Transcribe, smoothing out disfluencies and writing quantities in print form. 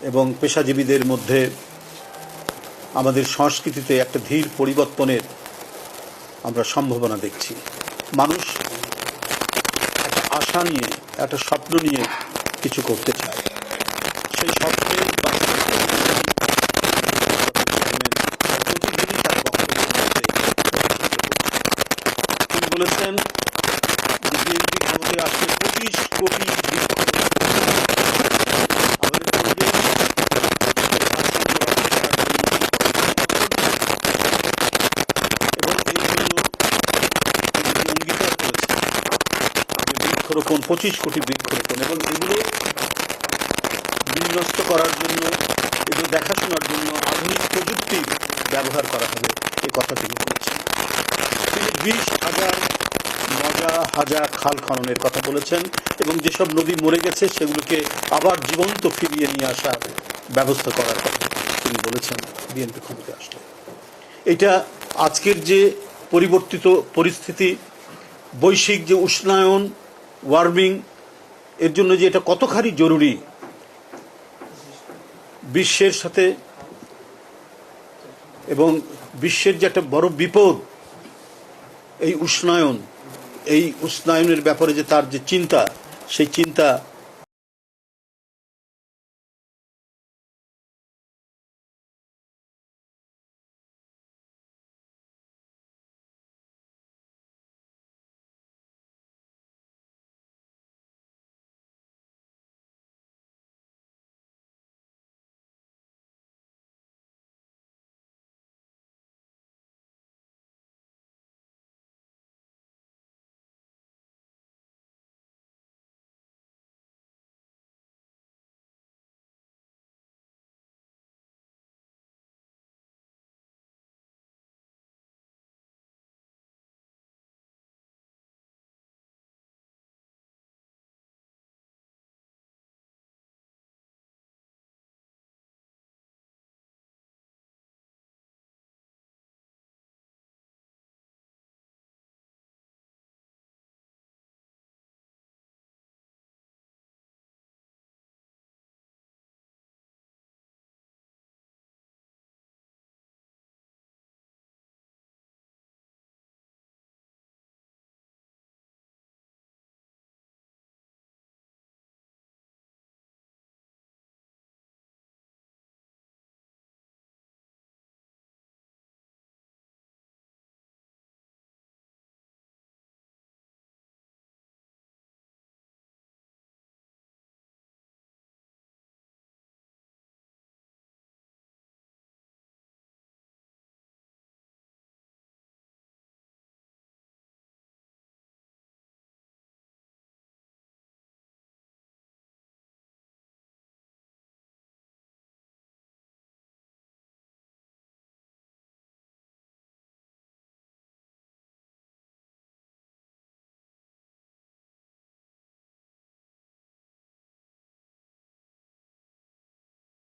এবং পেশাজীবীদের মধ্যে আমাদের সংস্কৃতিতে একটা ধীর পরিবর্তনের আমরা সম্ভাবনা দেখছি। মানুষ একটা আশা নিয়ে, একটা স্বপ্ন নিয়ে কিছু করতে চায়। সেই স্বপ্নের প্রতিদিনই তার তিনি বলেছেন যে বিএনপি ক্ষমতায় আসলে 25 কোটি বৃক্ষরোপণ, 25 কোটি বৃক্ষরোপণ, এবং এগুলো বিনষ্ট করার জন্য, এগুলো দেখাশোনার জন্য আধুনিক প্রযুক্তির ব্যবহার করা হবে, এ কথা তিনি বলেছেন। তিনি 20,000 হাজার খাল খননের কথা বলেছেন এবং যেসব নদী মরে গেছে সেগুলোকে আবার জীবন্ত ফিরিয়ে নিয়ে আসার ব্যবস্থা করার কথা তিনি বলেছেন বিএনপি ক্ষমতায় আসলে। এটা আজকের যে পরিবর্তিত পরিস্থিতি, বৈশ্বিক যে উষ্ণায়ন, ওয়ার্মিং, এর জন্য যে এটা কতখানি জরুরি, বিশ্বের সাথে এবং বিশ্বের যে একটা বড় বিপদ এই উষ্ণায়ন, এই উষ্ণায়নের ব্যাপারে যে তার যে চিন্তা, সেই চিন্তা